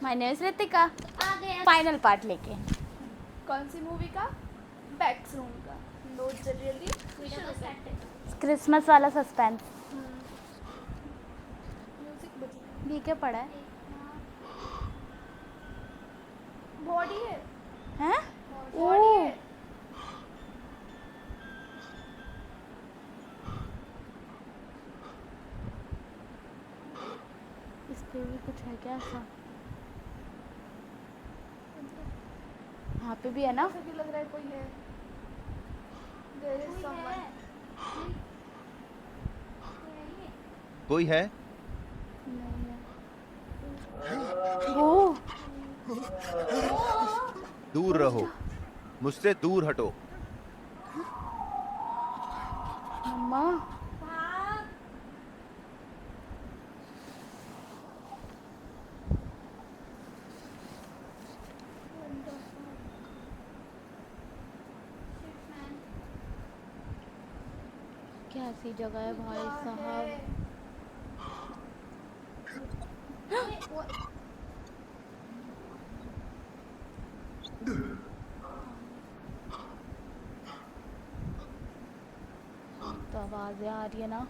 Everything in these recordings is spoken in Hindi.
My name is Ritika. आ गया। फाइनल पार्ट लेके। कौन सी मूवी का? बैक्स रूम का। नो जल्दी वीडियो को स्टार्ट कर। क्रिसमस वाला सस्पेंस। म्यूजिक बजा। ये क्या पड़ा है? बॉडी है। हैं? बॉडी है। इस पे भी कुछ है क्या ऐसा? यहाँ पे भी है ना? ऐसा क्यों लग रहा है कोई है? There is someone. कोई है? नहीं है। वो दूर रहो, मुझसे दूर हटो। मम्मा कैसी जगह है भाई साहब? तो आवाजें आ रही है ना?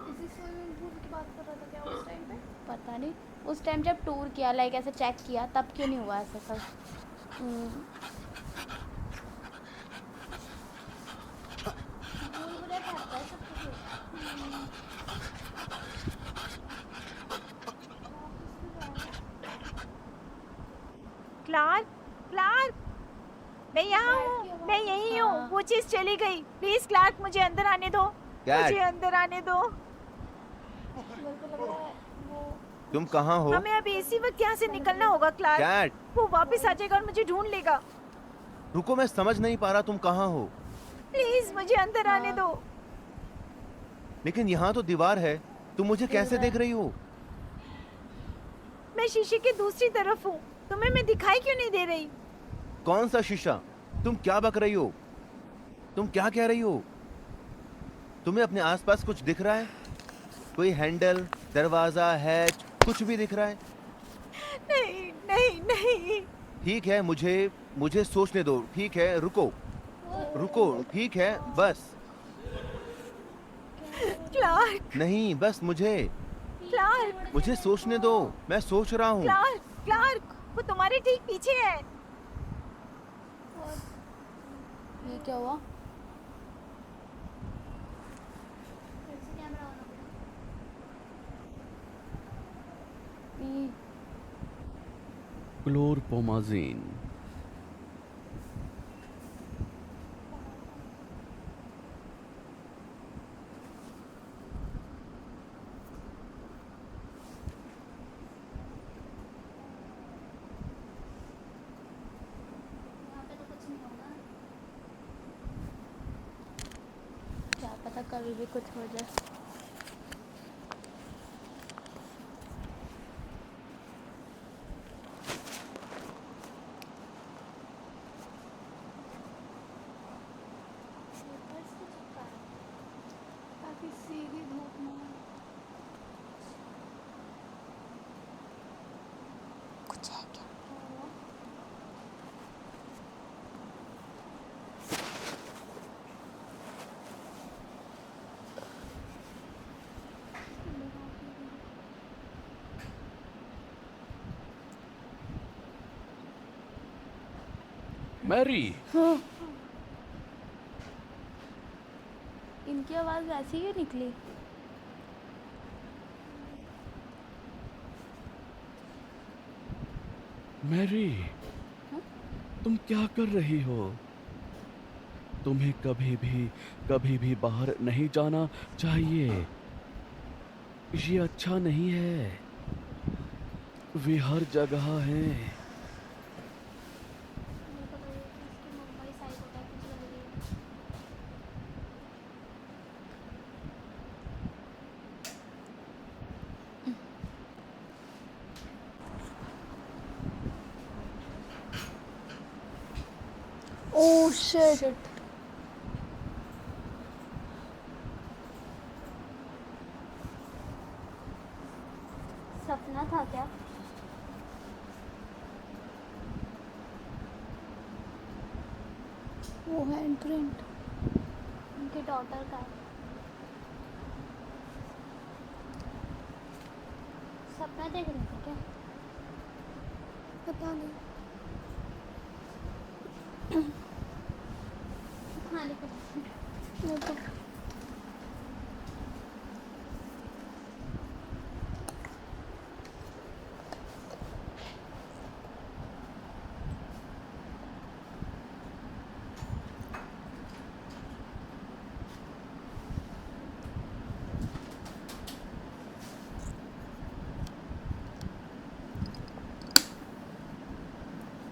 इसी स्विमिंग पूल की बात कर रहा था क्या उस टाइम पे? पता नहीं उस टाइम जब टूर किया, लाइक ऐसे चेक किया, तब क्यों नहीं हुआ ऐसा सब? बुलबुले खाता है सब कुछ। क्लार्क, क्लार्क, मैं यहाँ हूँ, मैं यही हूँ। हाँ। वो चीज चली गई। प्लीज क्लार्क, मुझे अंदर आने दो। कैट। मुझे अंदर आने दो। मेरे को लग रहा है वो तुम कहाँ हो? हमें अभी इसी वक्त यहाँ से निकलना होगा क्लार्क। कैट, वो वापस आ जाएगा और मुझे ढूंढ लेगा। रुको, मैं समझ नहीं पा रहा तुम कहाँ हो। प्लीज मुझे अंदर आने दो। लेकिन यहाँ तो दीवार है, तुम मुझे कैसे देख रही हो? मैं शीशे के दूसरी तरफ हूँ। तुम्हें मैं दिखाई क्यों नहीं दे रही? कौन सा शीशा? तुम क्या बक रही हो? तुम क्या कह रही हो? तुम्हें अपने आसपास कुछ दिख रहा है? कोई हैंडल, दरवाजा, हैच, कुछ भी दिख रहा है? नहीं नहीं नहीं। ठीक है, मुझे सोचने दो। ठीक है, रुको रुको, ठीक है, बस। क्लार्क, नहीं, बस क्लार्क, मुझे सोचने दो। मैं सोच रहा हूँ। क्लार्क, क्लार्क, वो तुम्हारे ठीक पीछे है। ये क्या हुआ? फिर से कैमरा ऑन हो गया। ये क्लोरपोमाजीन। यहाँ पे तो कुछ नहीं होगा। क्या पता कभी भी कुछ हो जाए। स्लीपर्स की चिपका है। काफी सीधी धूप में है। कुछ है क्या? मैरी, इनकी आवाज वैसी ही निकली। मैरी, तुम क्या कर रही हो? तुम्हें कभी भी बाहर नहीं जाना चाहिए। ये अच्छा नहीं है। वे हर जगह हैं। मेरे को तो ये इसकी मुंबई साइको टाइप कुछ लग रही है। Oh shit. सपना था क्या? वो हैंड प्रिंट। उनकी डॉटर का है। सपना देख रही थी क्या? पता नहीं। हाँ लेकिन वो तो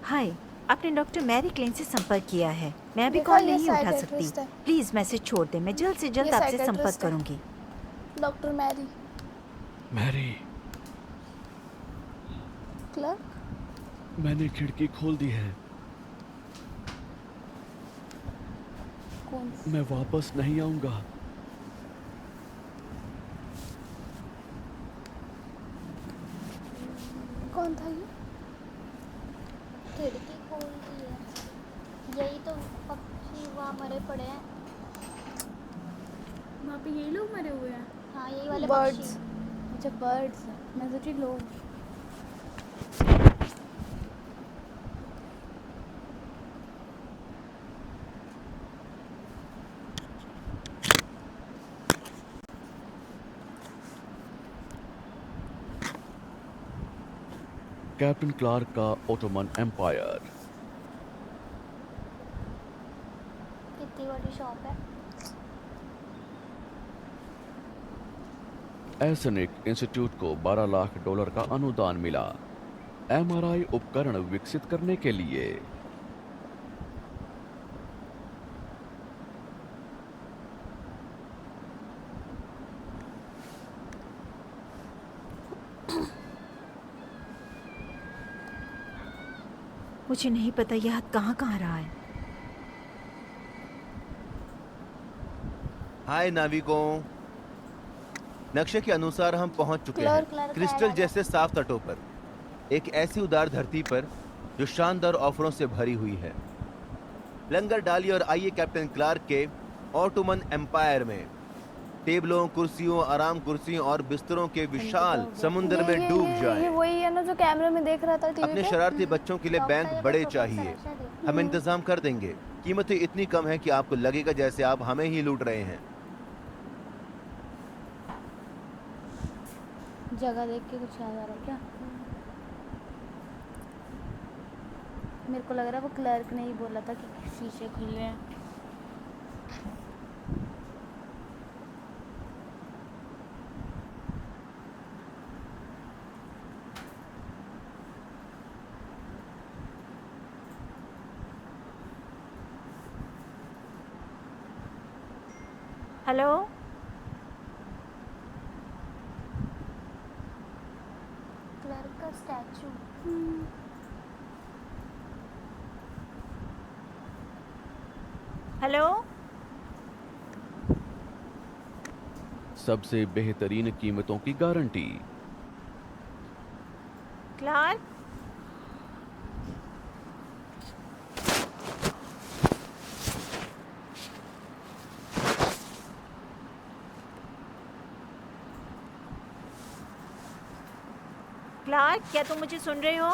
हाय, आपने डॉक्टर मैरी क्लेन से संपर्क किया है। मैं अभी देखा, कॉल ये नहीं उठा सकती। साइकियाट्रिस्ट है। प्लीज मैसेज छोड़ दे, मैं जल्द से जल्द ये आपसे संपर्क साइकियाट्रिस्ट है। करूंगी। Doctor Mary Mary, clerk. मैंने खिड़की खोल दी है। कौन सी? मैं वापस नहीं आऊंगा। कौन था ये? खिड़की खोल दी है। यही तो पक्षी वहाँ मरे पड़े हैं। वहाँ पे यही लोग मरे हुए हैं। हाँ यही वाले Birds। पक्षी। अच्छा बर्ड्स, मैं सोची लोग। कैप्टन क्लार्क का ओटोमन एम्पायर। कितनी बड़ी शॉप है? एसनिक इंस्टीट्यूट को $12 लाख का अनुदान मिला एमआरआई उपकरण विकसित करने के लिए। मुझे नहीं पता यह हाथ कहाँ कहाँ रहा है। हाय नाविकों, नक्शे के अनुसार हम पहुंच चुके क्लर्क, हैं क्रिस्टल जैसे साफ तटों पर, एक ऐसी उदार धरती पर जो शानदार ऑफरों से भरी हुई है। लंगर डालिए और आइए कैप्टन क्लार्क के ऑटोमन एम्पायर में टेबलों, कुर्सियों, आराम कुर्सियों और बिस्तरों के विशाल समुद्र में डूब ये जाएं। वही है ना जो कैमरे में देख रहा था टीवी अपने पे। शरारती बच्चों के लिए डॉक्टर बैंक या बड़े प्रोफेसर चाहिए, ऐसा देखो। हम इंतजाम कर देंगे। कीमतें इतनी कम है कि आपको लगेगा जैसे आप हमें ही लूट रहे हैं। जगह देख के कुछ याद आ रहा है क्या? मेरे को लग रहा है वो क्लर्क ने ही बोला था कि शीशे खुले हैं। हेलो, क्लर्क का स्टैचू। हेलो। सबसे बेहतरीन कीमतों की गारंटी। क्लार्क, क्लार्क, क्या तुम मुझे सुन रहे हो?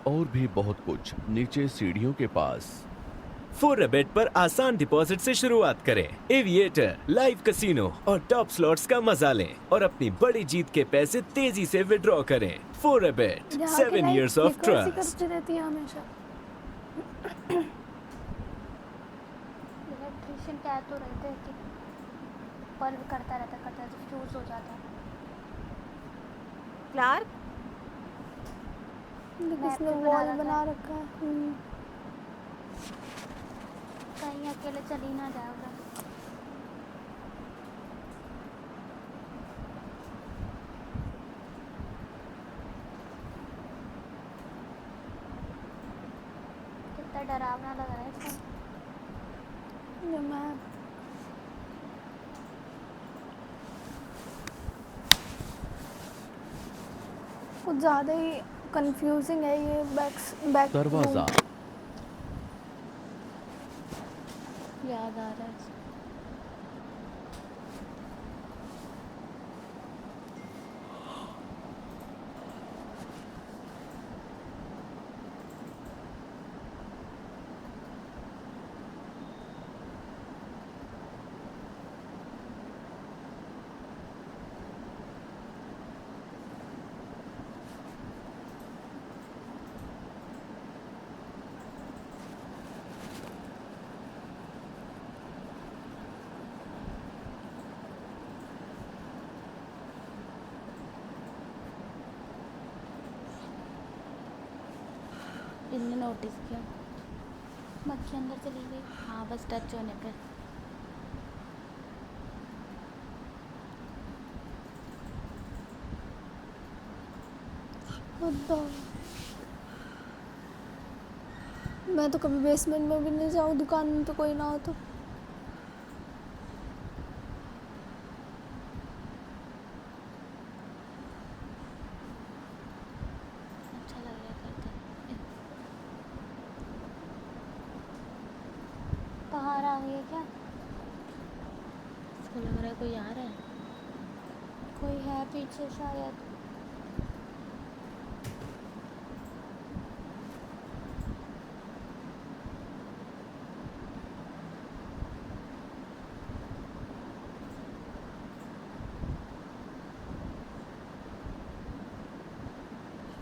और भी बहुत कुछ नीचे सीढ़ियों के पास। फोरबेट पर आसान डिपॉजिट से शुरुआत करें। एविएटर, लाइव कैसीनो और टॉप स्लॉट्स का मजा लें और अपनी बड़ी जीत के पैसे तेजी से विड्रॉ करें। फोरबेट, यहाँ की 7 लाइट years of फ्लिकर सी trust। करती रहती है हमेशा। इलेक्ट्रिशियन कह तो रहे थे कि बल्ब करता तो फ्यूज हो जाता है। क्लार्क, किसने मैप पे वॉल रखा बना है। रखा है। कहीं अकेले चल ही ना जाए उधर। ज़्यादा डरावना लग रहा है इसका। ये मैं कुछ ज़्यादा ही कंफ्यूजिंग है ये बैक दरवाजा। याद आ रहा है। इनने नोटिस किया। मक्खी अंदर चली गई। हाँ बस टच होने पे। बताओ, मैं तो कभी बेसमेंट में भी नहीं जाऊँ, दुकान में तो कोई ना हो तो। अच्छा लग रहा है करके। बाहर आ गई है क्या? इसको लग रहा है कोई आ रहा है। कोई है पीछे शायद।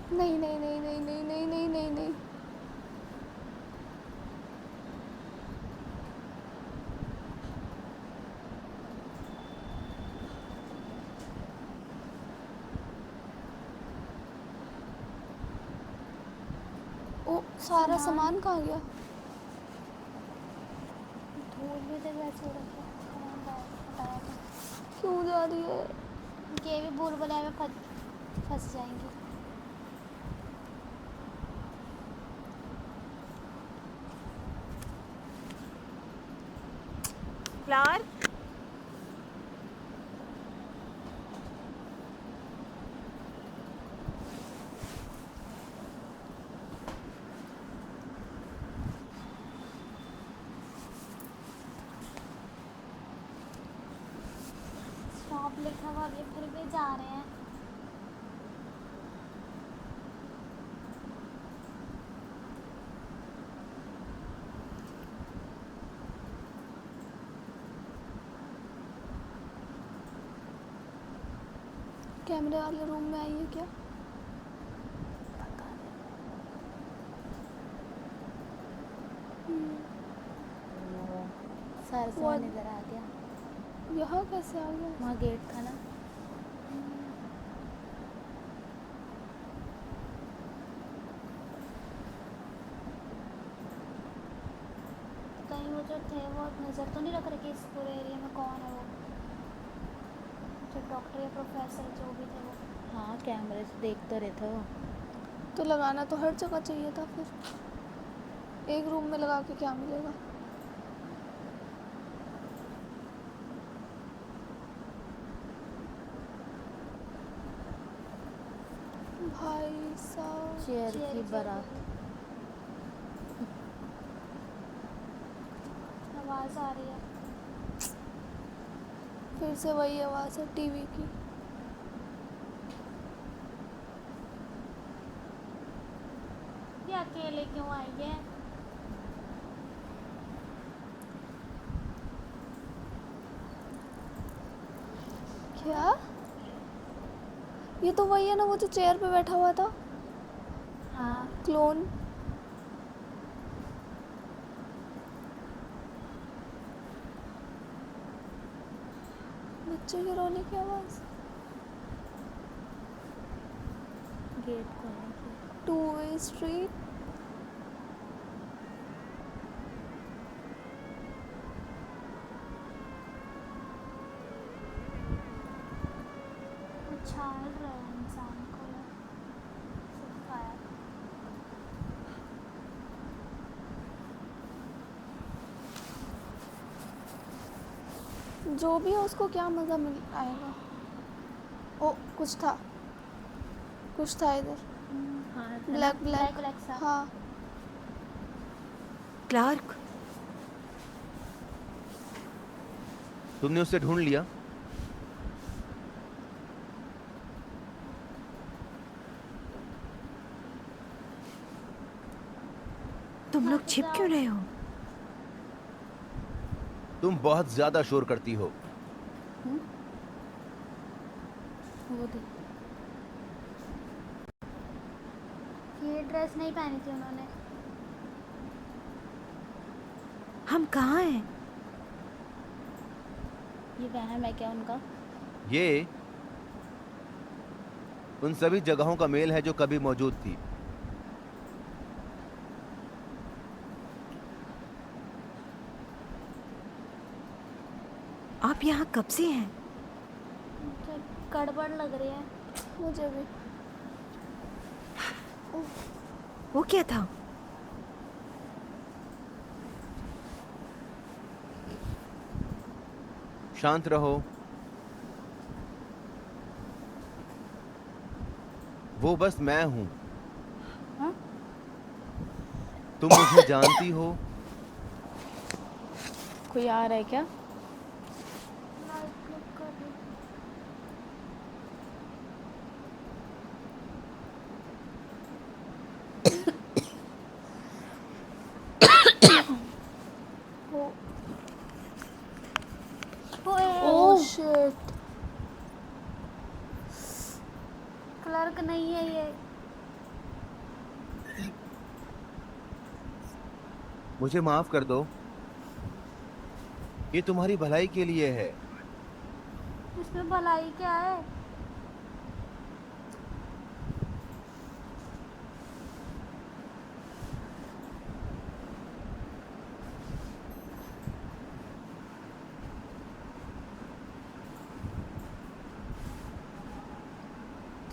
नहीं नहीं नहीं नहीं नहीं नहीं नहीं नहीं नहीं। ओ सारा सामान कहाँ गया? धूल भी तो वैसे हो रखी है, सामान हटाया था। क्यों जा रही है? ये भी भूल भुलैया में फंस जाएंगी। फ्लावर स्टॉप लिखा हुआ भी फिर भी जा रहे हैं। कैमरे वाले रूम में आई है क्या? सर से What? इधर आ गया। यहाँ कैसे आ गया? वहाँ गेट था ना। कहीं वो जो थे वो नज़र तो नहीं रख रहे कि इस पूरे एरिया में कौन है वो, जो डॉक्टर या प्रोफेसर जो भी थे वो। हाँ कैमरे से देख तो रहे थे वो। तो लगाना तो हर जगह चाहिए था, फिर एक रूम में लगा के क्या मिलेगा? भाई साहब, चेयर चेयर की की बारात। आवाज़ आ रही है। फिर से वही आवाज़ है टीवी की। ये अकेले क्यों आई है? क्या? ये तो वही है ना, वो जो चेयर पे बैठा हुआ था, हाँ क्लोन। बच्चे के रोने की आवाज़। गेट खोलने की। 2 वे स्ट्रीट। उछाल रहे हैं इंसान को सिखाया। जो भी हो उसको क्या मज़ा मिल आएगा। ओ कुछ था इधर। हाँ ब्लैक ब्लैक ब्लैक सा। हाँ क्लार्क, तुमने उसे ढूंढ लिया? तुम लोग छिप क्यों रहे हो? तुम बहुत ज्यादा शोर करती हो। वो देख। ये ड्रेस नहीं पहनी थी उन्होंने। हम कहाँ हैं? ये वहम है क्या उनका? ये उन सभी जगहों का मेल है जो कभी मौजूद थी। आप यहाँ कब से हैं? मुझे गड़बड़ लग रही है। मुझे भी। वो क्या था? शांत रहो। वो बस मैं हूं। हाँ? तुम मुझे जानती हो? कोई आ रहा है क्या? लाइट क्लिक कर रही। Oh shit. क्लर्क नहीं है ये। मुझे माफ कर दो। ये तुम्हारी भलाई के लिए है। इसमें भलाई क्या है?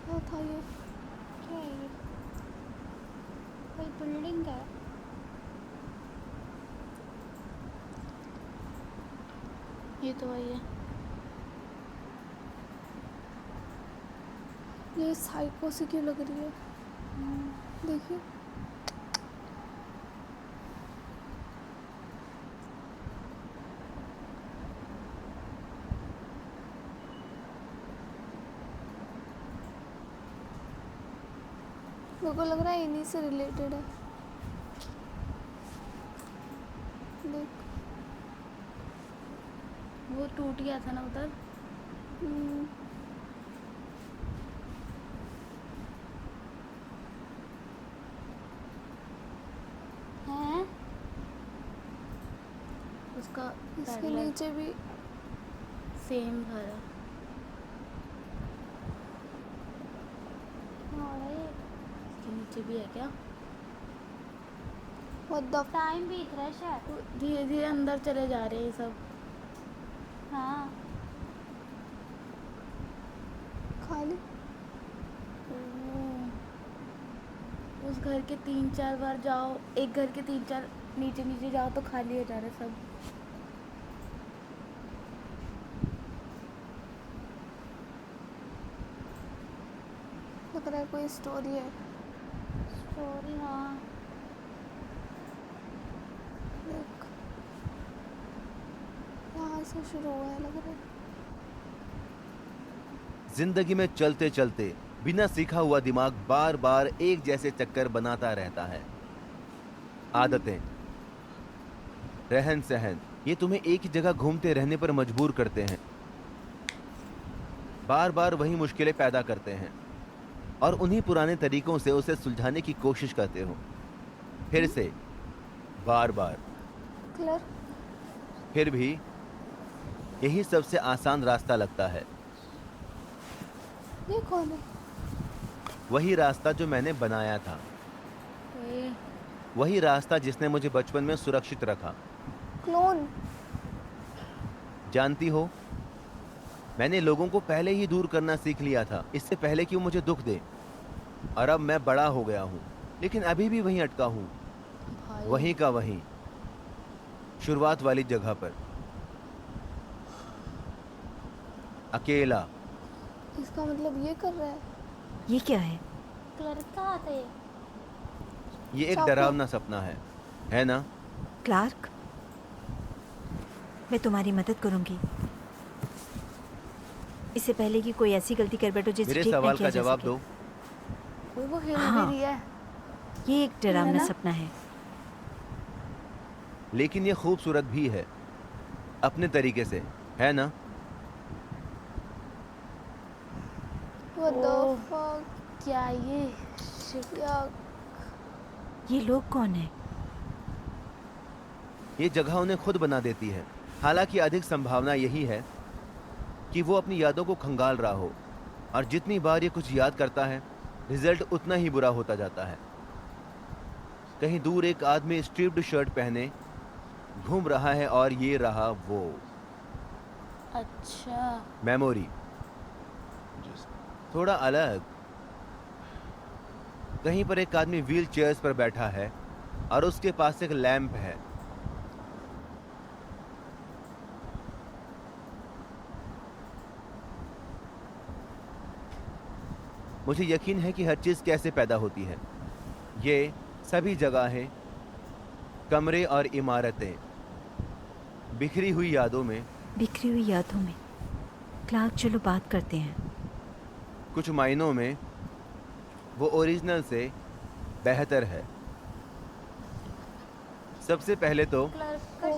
क्या था ये? क्या है ये? कोई बिल्डिंग है? ये तो वही है। ये साइको सी क्यों लग रही है? देखिए मेरे को लग रहा है इन्हीं से रिलेटेड है। देख वो टूट गया था ना उधर। हम्म, हैं? उसका इसके नीचे भी सेम घर है। क्या हो रहा है ये? इसके नीचे भी है क्या? व्हाट द टाइम बीत रहा है शायद। धीरे धीरे अंदर चले जा रहे हैं ये सब। हाँ। खाली ओह, उस घर के 3-4 बार जाओ, एक घर के 3-4 नीचे नीचे जाओ तो खाली हो जा रहे सब। लग रहा है कोई स्टोरी है। स्टोरी हाँ। देख यहाँ से शुरू हुआ है लग रहा है। जिंदगी में चलते चलते बिना सीखा हुआ दिमाग बार बार एक जैसे चक्कर बनाता रहता है। आदतें, रहन सहन, ये तुम्हें एक ही जगह घूमते रहने पर मजबूर करते हैं। बार बार वही मुश्किलें पैदा करते हैं और उन्हीं पुराने तरीकों से उसे सुलझाने की कोशिश करते हो, फिर से, बार बार। क्लर फिर भी यही सबसे आसान रास्ता लगता है। ये कौन है? वही रास्ता जो मैंने बनाया था, ए, वही रास्ता जिसने मुझे बचपन में सुरक्षित रखा। क्लोन। जानती हो, मैंने लोगों को पहले ही दूर करना सीख लिया था, इससे पहले कि वो मुझे दुख दे। और अब मैं बड़ा हो गया हूँ, लेकिन अभी भी वहीं अटका हूँ, भाई वहीं का वहीं, शुरुआत वाली जगह पर। अकेला। इसका मतलब ये कर रहा है। ये क्या है? क्लर्क कहाँ थे? ये एक चाकू। डरावना सपना है ना? क्लार्क, मैं तुम्हारी मदद करूंगी। इससे पहले कि कोई ऐसी गलती कर बैठो जिसे मेरे ठीक सवाल नहीं किया का जा जवाब सके। दो। वो हिल हाँ। भी रही है। ये एक है डरावना ना? सपना है। लेकिन ये खूबसूरत भी है अपने तरीके से, है ना? What the oh. fuck? क्या ये shit। यार ये लोग कौन है? ये जगह उन्हें खुद बना देती है। हालांकि अधिक संभावना यही है कि वो अपनी यादों को खंगाल रहा हो, और जितनी बार ये कुछ याद करता है रिजल्ट उतना ही बुरा होता जाता है। कहीं दूर एक आदमी स्ट्रिप्ड शर्ट पहने घूम रहा है और ये रहा वो अच्छा। मेमोरी। थोड़ा अलग। कहीं पर एक आदमी व्हील चेयर्स पर बैठा है और उसके पास एक लैंप है। मुझे यकीन है कि हर चीज कैसे पैदा होती है। ये सभी जगहें, कमरे और इमारतें बिखरी हुई यादों में, बिखरी हुई यादों में। क्लार्क, चलो बात करते हैं। कुछ मायनों में वो ओरिजिनल से बेहतर है। सबसे पहले तो क्लर्क का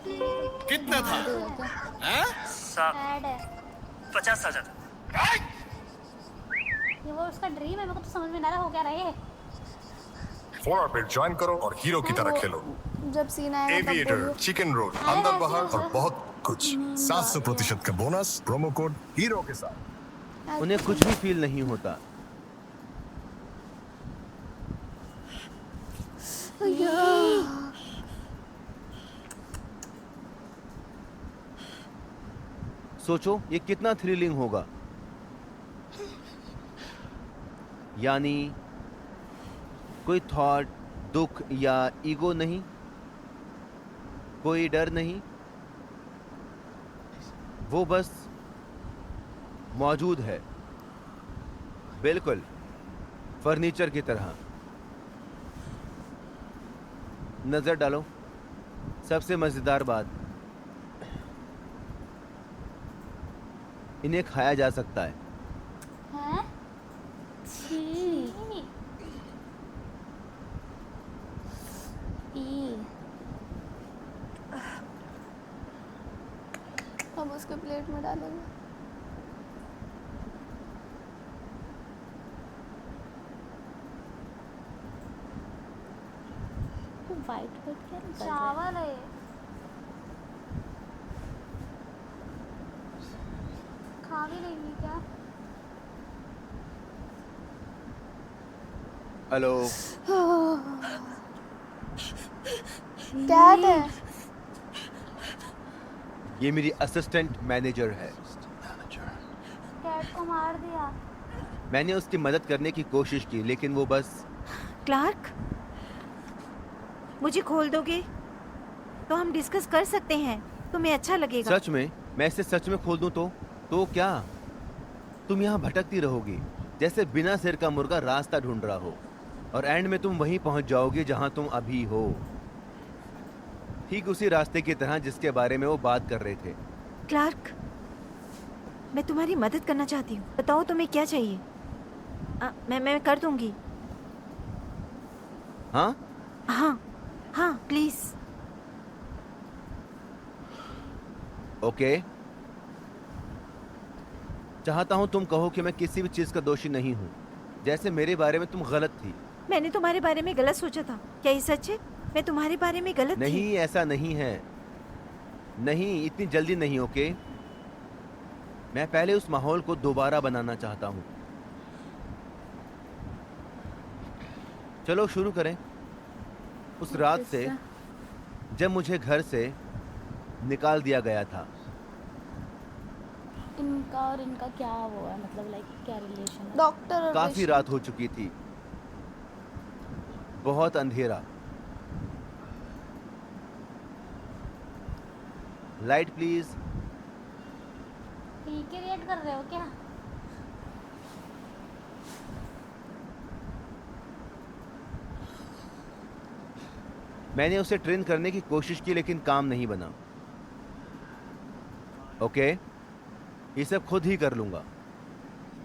कितना था? ऐड है। 50,000। ये वो उसका ड्रीम है, मेरे को तो समझ में नहीं आ रहा हो क्या रहा है। 4 पे ज्वाइन करो और हीरो की तरह खेलो। जब सीन आएगा तब एविएटर, बोलियो। चिकन रोल, अंदर बाहर और बहुत कुछ। 700% का बोनस, प्रोमो कोड हीरो के साथ। उन्हें कुछ भी फील नहीं होता। सोचो ये कितना थ्रिलिंग होगा। यानी कोई थॉट, दुख या ईगो नहीं, कोई डर नहीं, वो बस मौजूद है, बिल्कुल फर्नीचर की तरह। नजर डालो। सबसे मजेदार बात, इन्हें खाया जा सकता है। हैं? छी। ई। अब उसके प्लेट में डालेंगे। तो वाइट वाइट क्या निकल रहा है? चावल है। खा भी लेंगी क्या? हेलो। कैट है। ये मेरी असिस्टेंट मैनेजर है। कैट को मार दिया। मैंने उसकी मदद करने की कोशिश की, लेकिन वो बस क्लार्क, मुझे खोल दोगे तो हम डिस्कस कर सकते हैं। तुम्हें अच्छा लगेगा। सच में, मैं इसे सच में खोल दूं तो क्या? तुम यहाँ भटकती रहोगी जैसे बिना सिर का मुर्गा रास्ता ढूंढ रहा हो, और एंड में तुम वहीं पहुंच जाओगे जहां तुम अभी हो। ठीक उसी रास्ते की तरह जिसके बारे में वो बात कर रहे थे। क्लार्क, मैं तुम्हारी मदद करना चाहती हूँ। बताओ तुम्हें क्या चाहिए। मैं कर दूंगी। हाँ? हाँ हाँ, प्लीज। ओके। चाहता हूं तुम कहो कि मैं किसी भी चीज का दोषी नहीं हूं। जैसे मेरे बारे में तुम गलत थी। मैंने तुम्हारे बारे में गलत सोचा था। क्या ये सच है? मैं तुम्हारे बारे में गलत थी। नहीं, ऐसा नहीं है। नहीं, इतनी जल्दी नहीं। ओके, मैं पहले उस माहौल को दोबारा बनाना चाहता हूं। चलो शुरू करें। उस रात से जब मुझे घर से निकाल दिया गया था। इनका और इनका क्या वो है, मतलब लाइक क्या रिलेशन है? डॉक्टर और काफी पेशेंट। रात हो चुकी थी, बहुत अंधेरा। Light please. पी के रिएक्ट कर रहे हो क्या? मैंने उसे ट्रेन करने की कोशिश की लेकिन काम नहीं बना। ओके, ये सब खुद ही कर लूंगा।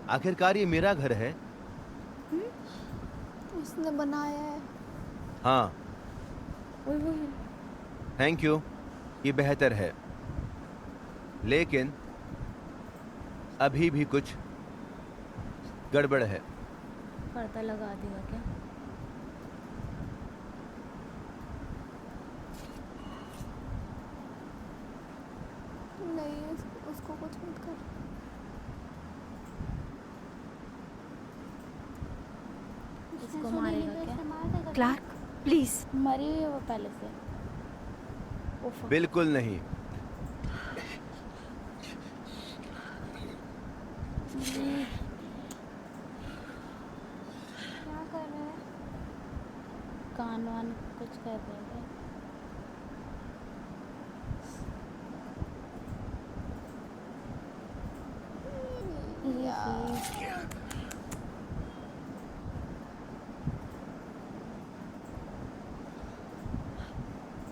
आखिरकार ये मेरा घर है। उसने बनाया है। हाँ, ओए ओए, थैंक यू, ये बेहतर है। लेकिन अभी भी कुछ गड़बड़ है। पर्दा लगा देगा क्या? नहीं, उसको कुछ मत कर। उसने इसको सुनी मारेगा नहीं तो क्या? इसे मार देगा क्या? Clark please. मरी हुई है वो पहले से। उफ, बिल्कुल नहीं। क्या कर रहे हैं? कान वान कुछ कर रहे हैं।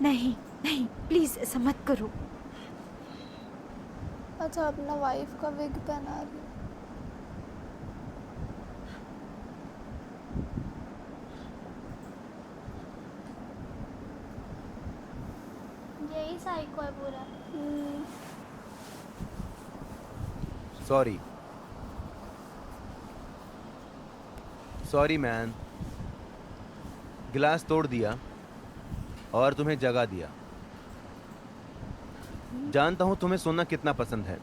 नहीं नहीं, प्लीज ऐसा मत करो। अच्छा, अपना वाइफ का विग पहना रही। यही साइको है पूरा। सॉरी सॉरी मैन, गिलास तोड़ दिया और तुम्हें जगा दिया। जानता हूं तुम्हें सोना कितना पसंद है।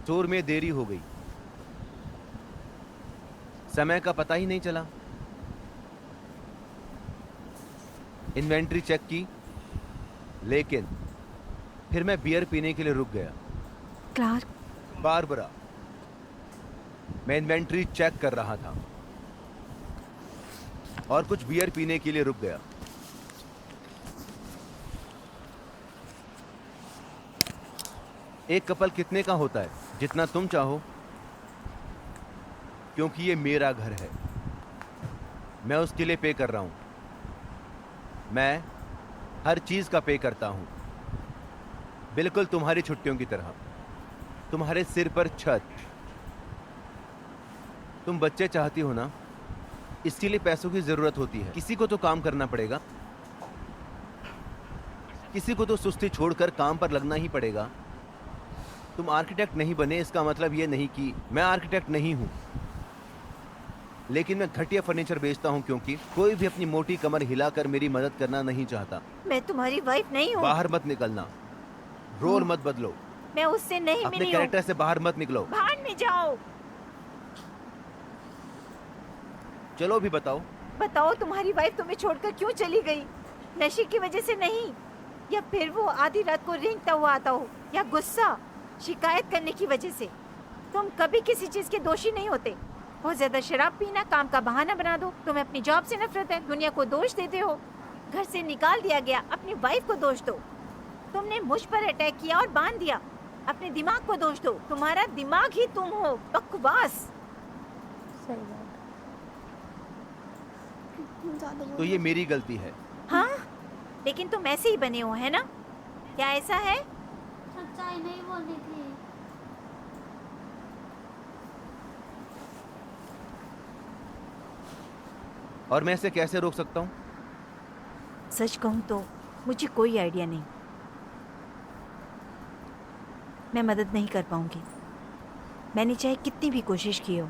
टूर में देरी हो गई, समय का पता ही नहीं चला। इन्वेंट्री चेक की, लेकिन फिर मैं बियर पीने के लिए रुक गया। क्लार्क, बारबरा, मैं इन्वेंट्री चेक कर रहा था और कुछ बियर पीने के लिए रुक गया। एक कपल कितने का होता है? जितना तुम चाहो, क्योंकि ये मेरा घर है। मैं उसके लिए पे कर रहा हूं। मैं हर चीज का पे करता हूं, बिल्कुल तुम्हारी छुट्टियों की तरह। तुम्हारे सिर पर छत। तुम बच्चे चाहती हो ना, इसके लिए पैसों की जरूरत होती है। किसी को तो काम करना पड़ेगा, किसी को तो सुस्ती छोड़कर काम पर लगना ही पड़ेगा। तुम आर्किटेक्ट नहीं बने इसका मतलब यह नहीं कि मैं आर्किटेक्ट नहीं हूं, लेकिन मैं घटिया फर्नीचर बेचता हूं क्योंकि कोई भी अपनी मोटी कमर हिलाकर मेरी मदद करना नहीं चाहता। मैं तुम्हारी वाइफ नहीं हूँ। बाहर मत निकलना, रोल मत बदलो, मैं उससे नहीं अपने मिली हूँ। कैरेक्टर से बाहर मत निकलो। बाहर नहीं जाओ। चलो भी बताओ। बताओ, तुम्हारी वाइफ तुम्हें छोड़कर क्यों चली गई? नशे की वजह से नहीं, या फिर वो आधी रात को रेंगता हुआ आता हो, या गुस्सा, शिकायत करने की वजह से। तुम कभी किसी चीज के दोषी नहीं होते। बहुत ज्यादा शराब पीना काम का बहाना बना दो। तुम्हें अपनी जॉब से नफरत है, दुनिया को दोष देते हो। घर से निकाल दिया गया, अपनी वाइफ को दोष दो। तुमने मुझ पर अटैक किया और बांध दिया, अपने दिमाग को दोष दो। तुम्हारा दिमाग ही तुम हो। बकवास। सही बात। ज़्यादा तो बोल ये मेरी गलती है। हाँ, लेकिन तुम ऐसे ही बने हो, है ना? क्या ऐसा है? सच्चाई नहीं बोलनी थी। और मैं इसे कैसे रोक सकता हूँ? सच कहूँ तो मुझे कोई आइडिया नहीं। मैं मदद नहीं कर पाऊंगी। मैंने चाहे कितनी भी कोशिश की हो,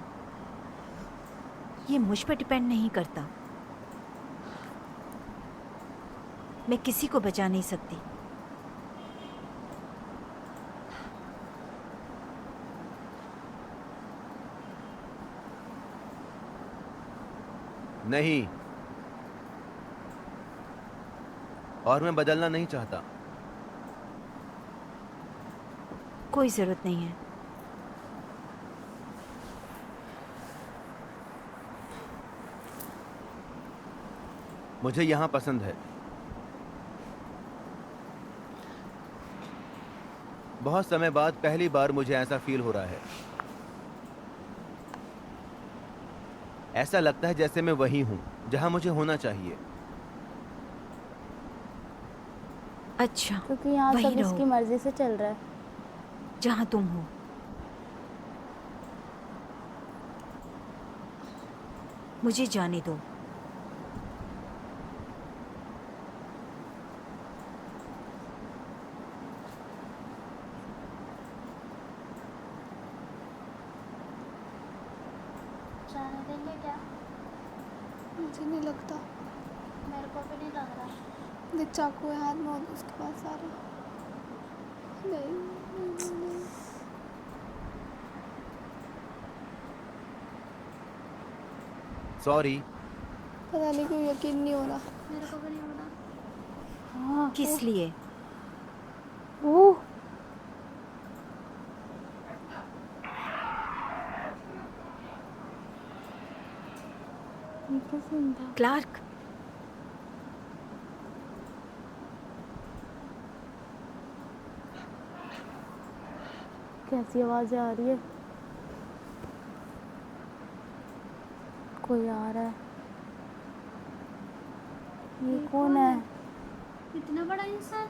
ये मुझ पर डिपेंड नहीं करता। मैं किसी को बचा नहीं सकती। नहीं, और मैं बदलना नहीं चाहता। कोई जरूरत नहीं है। मुझे यहाँ पसंद है। बहुत समय बाद पहली बार मुझे ऐसा फील हो रहा है। ऐसा लगता है जैसे मैं वही हूं जहां मुझे होना चाहिए। अच्छा, क्योंकि यहाँ वही सब इसकी रहो मर्जी से चल रहा है। जहाँ तुम हो। मुझे जाने दो। जाने देंगे क्या? मुझे नहीं लगता। मेरे को भी नहीं लग रहा। देख चाकू है हाथ में और उसके पास आ रहा। नहीं, नहीं, नहीं। सॉरी। पता नहीं क्यों यकीन नहीं हो रहा। मेरे को भी नहीं हो रहा। हाँ किस लिए? ओह ये क्या सीन था? क्लार्क, कैसी आवाजें आ रही है? कोई आ रहा है। ये कौन है? इतना बड़ा इंसान?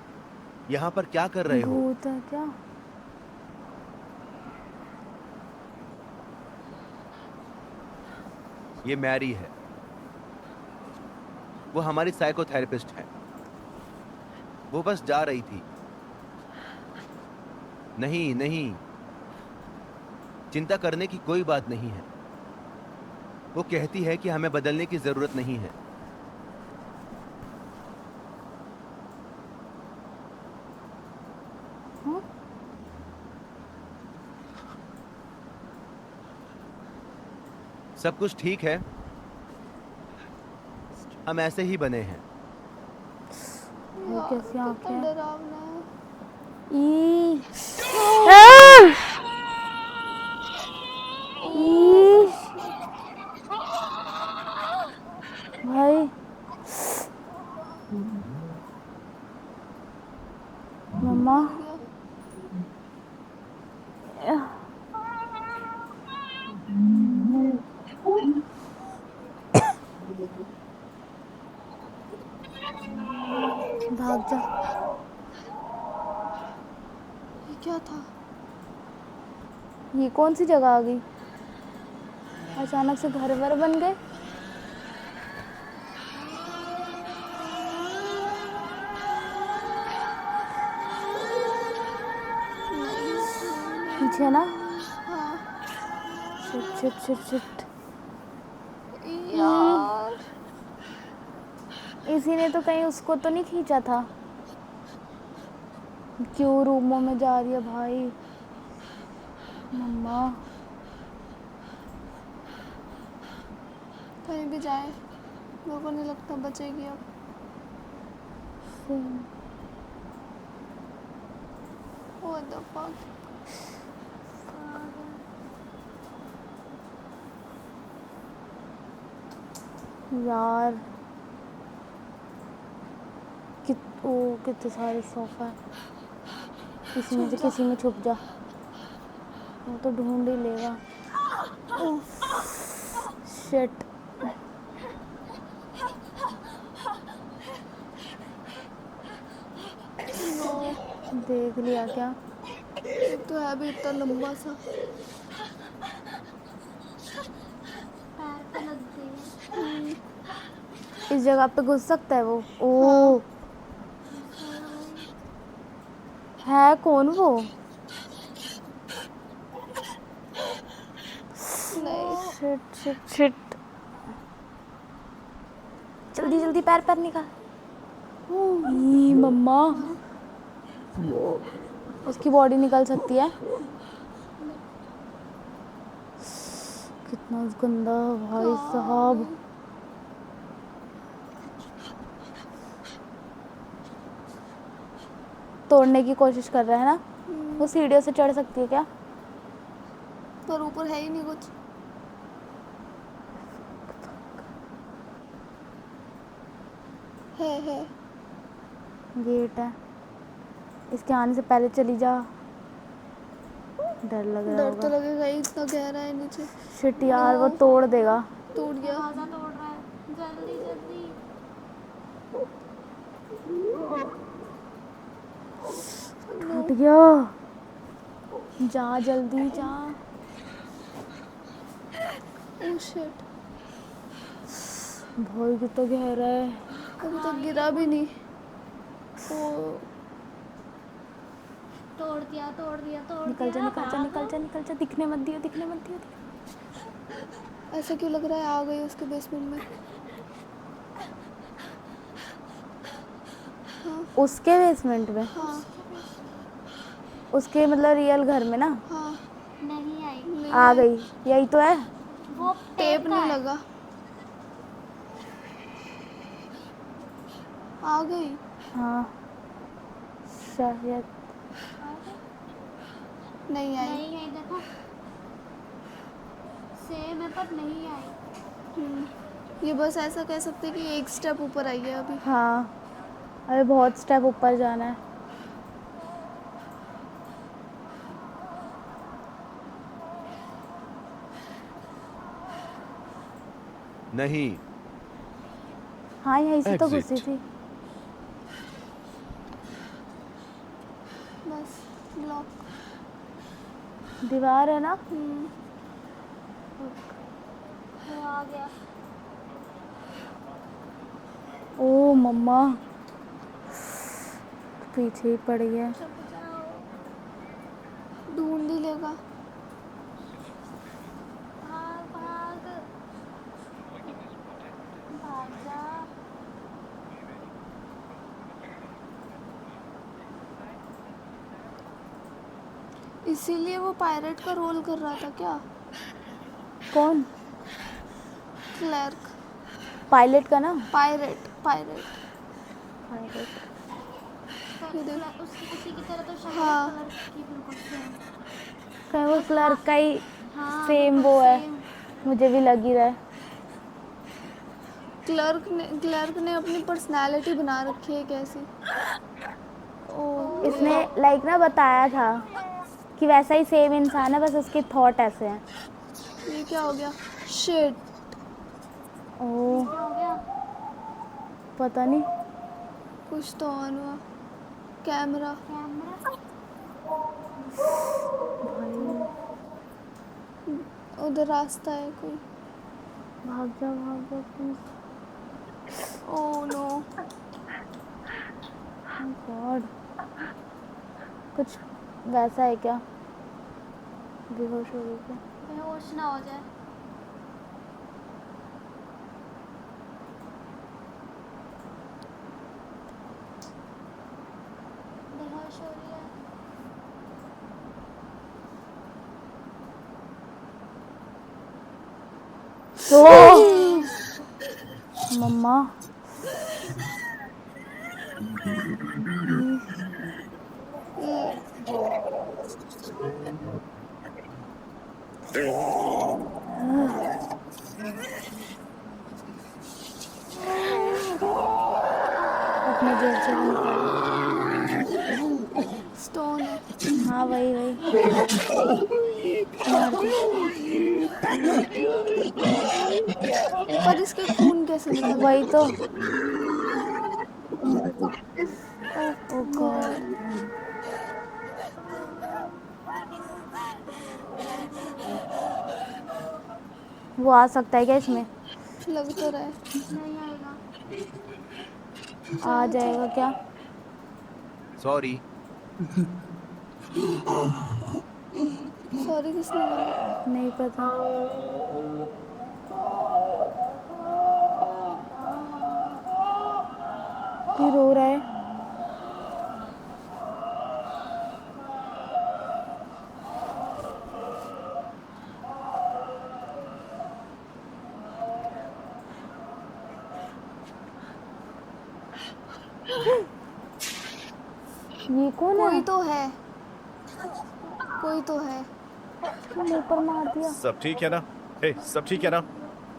यहाँ पर क्या कर रहे हो? भूत है क्या? ये मैरी है। वो हमारी साइकोथेरेपिस्ट है। वो बस जा रही थी। नहीं नहीं, चिंता करने की कोई बात नहीं है। वो कहती है कि हमें बदलने की जरूरत नहीं है। हाँ? सब कुछ ठीक है। हम ऐसे ही बने हैं। ये कैसी आँखें कितना हैं? डरावना है। ई आ! ई भाई मम्मा भाग जा। ये क्या था? ये कौन सी जगह आ गई? अचानक से घर वर बन गए। पीछे ना। हाँ शिट शिट शिट शिट। यार इसी ने तो कहीं उसको तो नहीं खींचा था? क्यों रूमों में जा रही है भाई? मम्मा कहीं भी जाए मेरे को नहीं लगता बचेगी अब। What the fuck? यार कितने सारे सोफा है। किसी में से किसी में छुप जा। वो तो ढूंढ ही लेगा। शिट। देख लिया क्या? एक तो है भी इतना लंबा सा। पैर पे लग गई। इस जगह पे घुस सकता है वो? ओ है कौन वो? नहीं शिट शिट शिट। जल्दी जल्दी पैर पैर निकाल। ई मम्मा उसकी बॉडी निकल सकती है। कितना गंदा भाई साहब। तोड़ने की कोशिश कर रहा है ना? वो सीढ़ियों से चढ़ सकती है क्या? पर ऊपर है ही नहीं कुछ। है गेट है। इसके आने से पहले चली जा। डर लग रहा डर तो होगा। लगेगा ही, इतना गहरा है नीचे। शिट यार, वो तोड़ देगा। टूट गया। दरवाजा तोड़ रहा है, जल्दी जल्दी। टूट गया। जा जल्दी जा। ओह शिट, भाई कितना गहरा है। अभी तक गिरा भी नहीं। ओ तोड़ दिया तोड़ दिया तोड़ निकल जा दिया। निकल जा निकल जा निकल जा, दिखने मत दियो दिखने मत दियो। ऐसा क्यों लग रहा है आ गई उसके बेसमेंट में? हाँ उसके बेसमेंट में, हाँ उसके मतलब रियल घर में ना। हाँ। नहीं आई, नहीं आ गई, यही तो है। वो टेप का नहीं है। लगा। आ गई। हाँ शायद। नहीं आई। नहीं आई, देखो सेम है पर नहीं आई। ये बस ऐसा कह सकते हैं कि एक स्टेप ऊपर आई है अभी। हाँ अरे बहुत स्टेप ऊपर जाना है। नहीं, हाँ यहीं से तो Exit. घुसी थी। बस ब्लॉक। दीवार है ना। वो आ गया। ओ मम्मा, पीछे ही पड़ गया। ढूंढ ही लेगा। भाग भाग भाग जा। इसीलिए वो पायरेट का रोल कर रहा था क्या? कौन? क्लर्क। पायलट का ना। Pirate pirate. पायलट। ये देख। उसी की तरह तो शक्ल हाँ। कलर की बिल्कुल सेम। कहीं वो क्लर्क का ही हाँ सेम बिल्कुल वो है। same। मुझे भी लग ही रहा है। क्लर्क ने अपनी पर्सनालिटी बना रखी है कैसी। ओ इसने लाइक ना बताया था कि वैसा ही सेम इंसान है, बस उसके थॉट ऐसे हैं। ये क्या हो गया? शिट। ओ क्या हो गया? पता नहीं। कुछ तो ऑन हुआ। कैमरा। कैमरा। उधर रास्ता है कोई। भाग जा प्लीज। Oh no. गॉड, कुछ वैसा है क्या? बेहोश हो गई क्या? बेहोश ना हो जाए। बेहोश हो रही है। ओ मम्मा, अपने जेब से भी निकाल। स्टोन है। हाँ वही वही। मार दे। पर इसके खून कैसे निकल? वही तो। ओ गॉड, वो आ सकता है क्या इसमें? लग तो रहा है। नहीं आएगा। आ जाएगा क्या? सॉरी। सॉरी किसने बोला? नहीं पता। ये रो रहा है। ये कौन कोई है? तो है। कोई तो है। मुंह पर मार दिया। सब ठीक है ना? ए, सब ठीक है ना?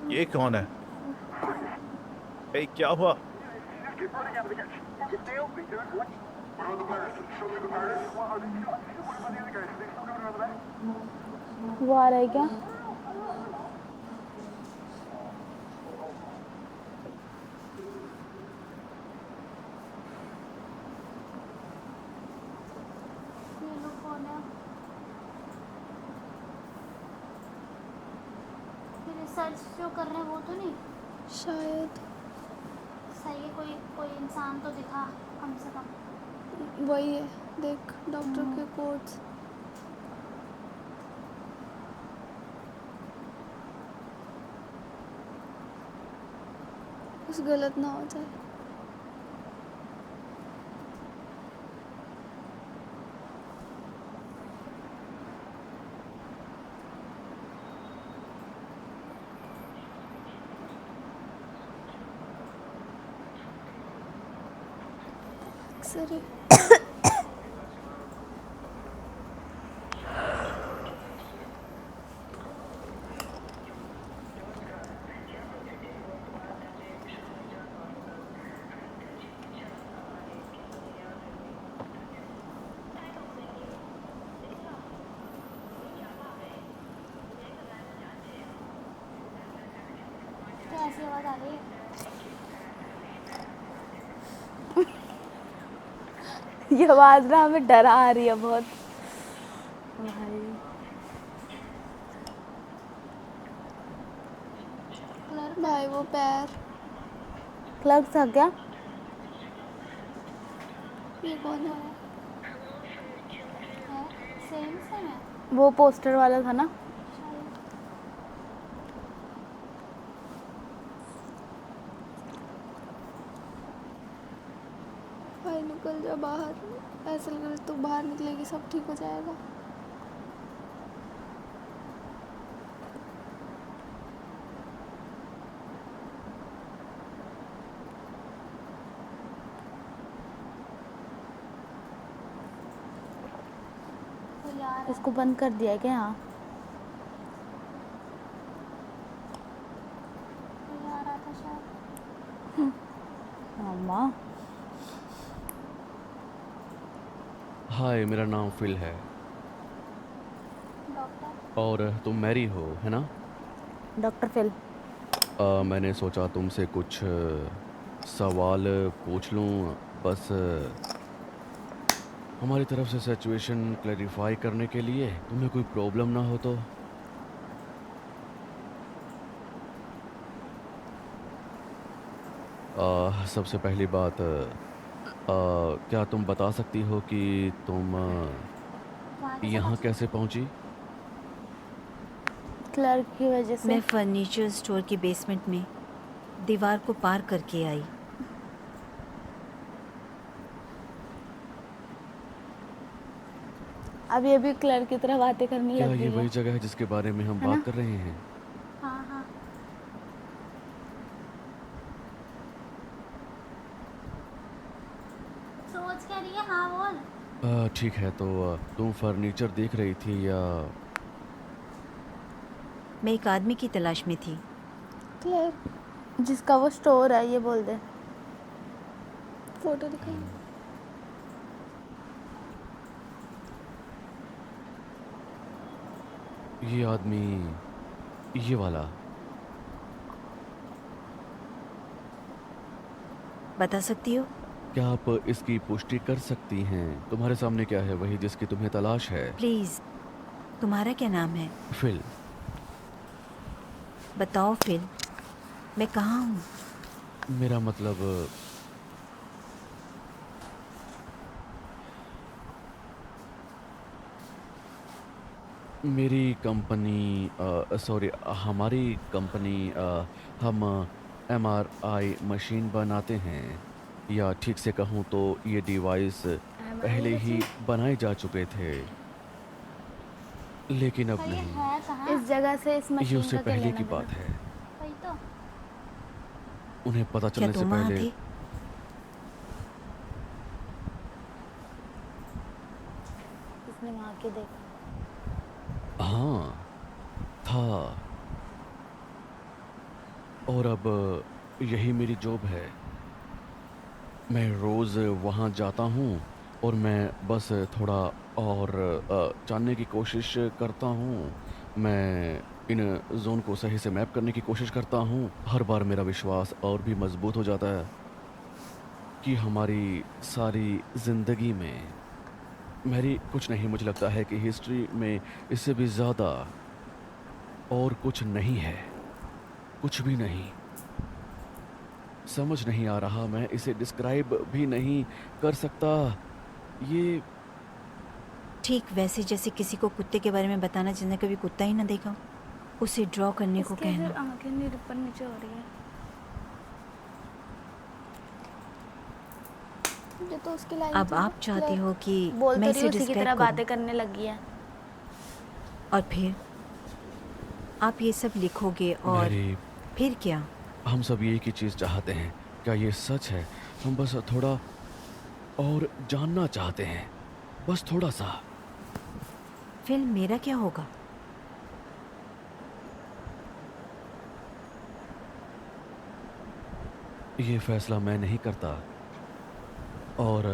ये कौन है? ए, क्या हुआ? वो आ रहा है क्या? ये लोग कौन है? ये रिसर्च जो कर रहे हैं वो तो नहीं शायद सही है। कोई कोई इंसान तो दिखा कम से कम। वही है, देख डॉक्टर के कोट्स। कुछ गलत ना हो जाए। सॉरी। क्या ऐसी आवाज़ आ रही है? ये आवाज़ ना हमें डरा आ रही है बहुत भाई। भाई वो पैर, क्लर्क था क्या? ये कौन है? है सेम सेम है वो पोस्टर वाला था ना? शायद। भाई निकल जा बाहर। ऐसा लग रहा है तू बाहर निकलेगी सब ठीक हो जाएगा। कोई आ रहा है। इसको बंद कर दिया है क्या यहाँ? कोई आ रहा था शायद। मम्मा हाय, मेरा नाम फिल है डॉक्टर और तुम मैरी हो, है ना? Doctor Phil. मैंने सोचा तुमसे कुछ सवाल पूछ लूँ, बस हमारी तरफ से सिचुएशन क्लैरिफाई करने के लिए। तुम्हें कोई प्रॉब्लम ना हो तो। सबसे पहली बात, क्या तुम बता सकती हो कि तुम वहाँ कैसे यहाँ पहुँची? कैसे पहुँची? क्लर्क की वजह से। मैं फर्नीचर स्टोर के बेसमेंट में दीवार को पार करके आई। अब ये भी क्लर्क की तरह बातें करने क्या लग ये गई वही है। जगह है जिसके बारे में हम है ना? बात कर रहे हैं? हाँ हाँ सोच क्या रही है? हाँ बोल। ठीक है, तो तुम फर्नीचर देख रही थी या? मैं एक आदमी की तलाश में थी। क्लियर, जिसका वो स्टोर है, ये बोल दे। फोटो दिखाई। ये आदमी, ये वाला? बता सकती हो? क्या आप इसकी पुष्टि कर सकती हैं? तुम्हारे सामने क्या है, वही जिसकी तुम्हें तलाश है? प्लीज, तुम्हारा क्या नाम है? फिल। बताओ फिल, मैं कहाँ हूँ? मेरा मतलब मेरी कंपनी, सॉरी, हमारी कंपनी, हम MRI मशीन बनाते हैं, या ठीक से कहूँ तो ये डिवाइस पहले ही बनाए जा चुके थे, लेकिन अब पर ये नहीं। है कहाँ? इस जगह से इस ये मशीन उससे का क्या पहले लेना की देना? बात है। वही तो। उन्हें पता क्या चलने से तुम वहाँ पहले। थे? इसने वहाँ के देखा। हाँ, था। और अब यही मेरी जॉब है। मैं रोज़ वहाँ जाता हूँ और मैं बस थोड़ा और जानने की कोशिश करता हूँ। मैं इन ज़ोन को सही से मैप करने की कोशिश करता हूँ। हर बार मेरा विश्वास और भी मज़बूत हो जाता है कि हमारी सारी ज़िंदगी में मेरी कुछ नहीं, मुझे लगता है कि हिस्ट्री में इससे भी ज़्यादा और कुछ नहीं है, कुछ भी नहीं। समझ नहीं आ रहा, मैं इसे डिस्क्राइब भी नहीं कर सकता। ये ठीक वैसे जैसे किसी को कुत्ते के बारे में बताना जिसने कभी कुत्ता ही ना देखा, उसे ड्रॉ करने को इसके फिर कहना। आंखें नीचे ऊपर नीचे हो रही है। ये तो उसकी लाइन अब थी आप ना, चाहती क्लियर। हो कि बोल तो मैं रही इसे उसी की तरह डिस्क्राइब बातें करूं, करने लगी है। और फिर आप ये सब लिखोगे और मेरी फिर क्या? हम सब एक ही चीज़ चाहते हैं। क्या ये सच है? हम बस थोड़ा और जानना चाहते हैं, बस थोड़ा सा। फिर मेरा क्या होगा? ये फैसला मैं नहीं करता। और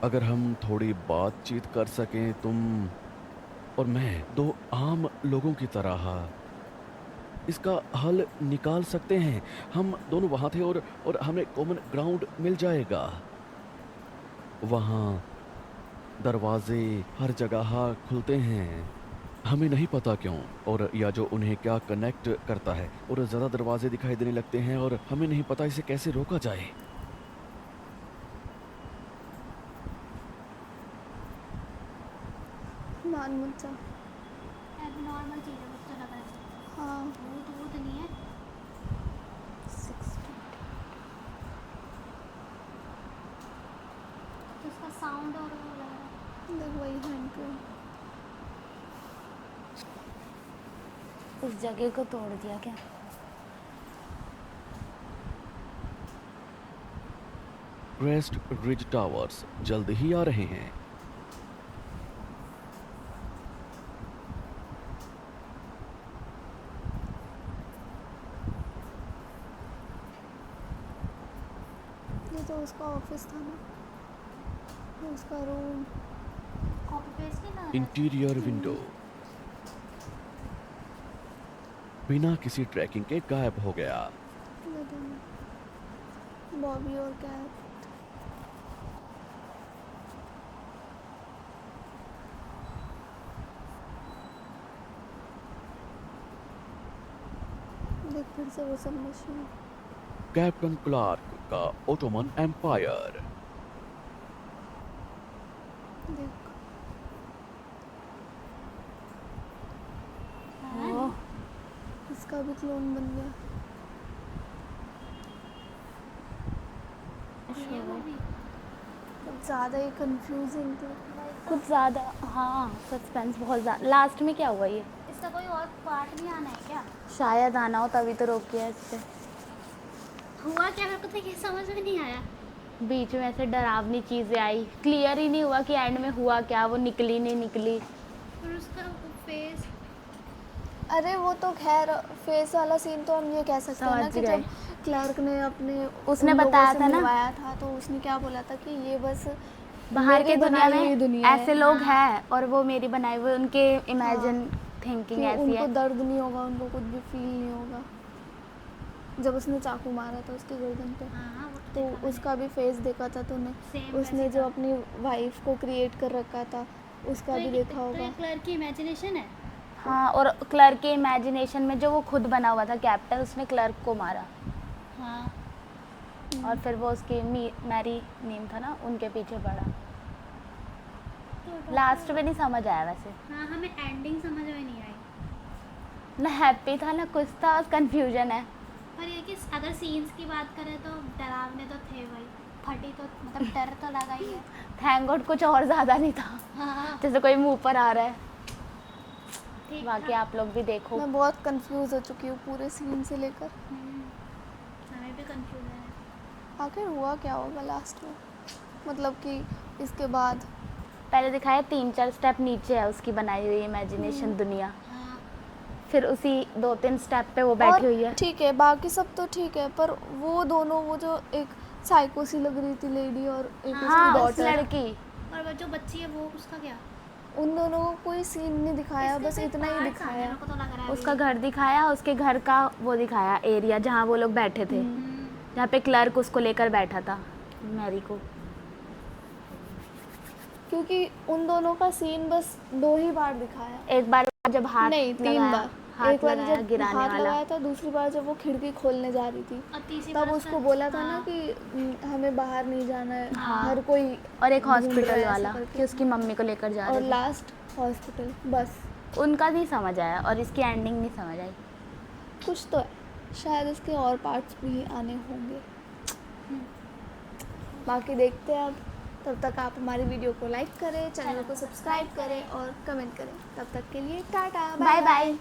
अगर हम थोड़ी बातचीत कर सकें, तुम और मैं, दो आम लोगों की तरह इसका हल निकाल सकते हैं। हम दोनों वहाँ थे और हमें कॉमन ग्राउंड मिल जाएगा। वहाँ दरवाजे हर जगह खुलते हैं, हमें नहीं पता क्यों, और या जो उन्हें क्या कनेक्ट करता है, और ज़्यादा दरवाजे दिखाई देने लगते हैं और हमें नहीं पता इसे कैसे रोका जाए। मान मुझ जा। एबनॉर्मल चीज़ है, मुझे तो लग रहा है। हाँ भूत वूत नहीं है। 60 तो उसका साउंड और वो लग रहा है। देख वही हैंड पे। उस जगह को तोड़ दिया क्या? क्रेस्ट रिज टावर्स जल्द ही आ रहे हैं। ये तो उसका ऑफिस था ना, ये उसका रूम। कॉपी पेस्ट नहीं ना। इंटीरियर विंडो बिना किसी ट्रैकिंग के गायब हो गया। ये दोनों बॉबी और कैट। देख फिर से वो सब मशीन। कैप्टन क्लार्क का ओटोमन एम्पायर। देख ओह, इसका भी क्लोन बन गया। ये वो भी कुछ ज़्यादा ही कंफ्यूजिंग थी। कुछ ज़्यादा। हाँ, सस्पेंस बहुत ज़्यादा। लास्ट में क्या हुआ ये? इसका कोई और पार्ट नहीं आना है क्या? शायद आना हो, तभी तो रोक किया इस पे। हुआ क्या मेरे को तो ये समझ में नहीं आया। बीच में ऐसे डरावनी चीज़ें आई, क्लियर ही नहीं हुआ कि एंड में हुआ क्या, वो निकली नहीं निकली। फिर उसका फेस। अरे वो तो खैर फेस वाला सीन तो हम ये कह सकते हैं ना समझ कि गए। जब क्लर्क ने अपने उसने उन लोगों बताया से था ना। मिलवाया था तो उसने क्या बोला था कि ये बस बाहर मेरी के दुनिया बनाई हुई में दुनिया है। ऐसे लोग हैं और वो मेरी बनाई हुई, उनके इमेजिन थिंकिंग कि ऐसी उनको है। दर्द नहीं होगा, उनको कुछ भी फील नहीं होगा। जब उसने चाकू मारा था उसकी गर्दन पे हाँ वो तो उसका भी फेस देखा था तूने। Same उसने वैसे जो था। अपनी वाइफ को क्रिएट कर रखा था उसका भी देखा तो होगा। ये क्लर्क की इमेजिनेशन है। हाँ, और क्लर्क के इमेजिनेशन में जो वो खुद बना हुआ था कैप्टन, उसने क्लर्क को मारा। हाँ और फिर वो उसकी मैरी नेम था ना, उनके पीछे पड़ा। तो लास्ट में नहीं समझ आया वैसे। हाँ हमें एंडिंग समझ में नहीं आई। ना हैप्पी था ना कुछ था, कंफ्यूजन है। पर ये कि अगर सीन्स की बात करें तो डरावने तो थे भाई। फटी तो मतलब डर तो लगा ही है। थैंक गॉड कुछ और ज़्यादा नहीं था, हाँ जैसे कोई मुंह पर आ रहा है। ठीक बाकी था। आप लोग भी देखो। मैं बहुत कंफ्यूज हो चुकी हूँ पूरे सीन से लेकर। हमें भी कंफ्यूजन है। आखिर हुआ क्या होगा लास्ट में, मतलब कि इसके बाद। पहले दिखाया 3-4 स्टेप नीचे है उसकी बनाई हुई इमेजिनेशन दुनिया, हाँ फिर उसी 2-3 स्टेप पे वो बैठी हुई है। ठीक है बाकी सब तो ठीक है, पर वो दोनों, वो जो एक साइको सी लग रही थी लेडी और एक हाँ, उसकी उस डॉटर। लड़की और वो जो बच्ची है वो उसका क्या? उन दोनों को कोई सीन नहीं दिखाया, इसमें बस सिर्फ इतना ही parts आए हैं, दिखाया। मेरे को तो लग रहा है उसका अभी। घर दिखाया, उसके घर का वो दिखाया एरिया जहाँ वो लोग बैठे थे, जहाँ पे क्लर्क उसको लेकर बैठा था, मैरी को। क्योंकि उन दोनों का सीन बस 2 ही बार दिखाया। एक बार जब हाथ नहीं, 3 लगाया, बार। हाथ एक बार लगाया जब गिराने हाथ वाला। लगाया था, दूसरी बार जब वो खिड़की खोलने जा रही थी और तीसरी तब बार उसको उसका- बोला था ना हाँ। कि हमें बाहर नहीं जाना है, हाँ। हर कोई और एक ढूंढ रहा हॉस्पिटल है ऐसा वाला करके। कि उसकी मम्मी को लेकर जा और रहे लास्ट हॉस्पिटल, बस थे। उनका नहीं समझ आया और इसकी एंडिंग नहीं समझ आई। कुछ तो है। शायद इसके और पार्ट्स भी आने होंगे। बाकी देखते हैं अब। तब तक आप हमारी वीडियो को लाइक करें, चैनल को सब्सक्राइब करें और कमेंट करें। तब तक के लिए टाटा, बाय बाय।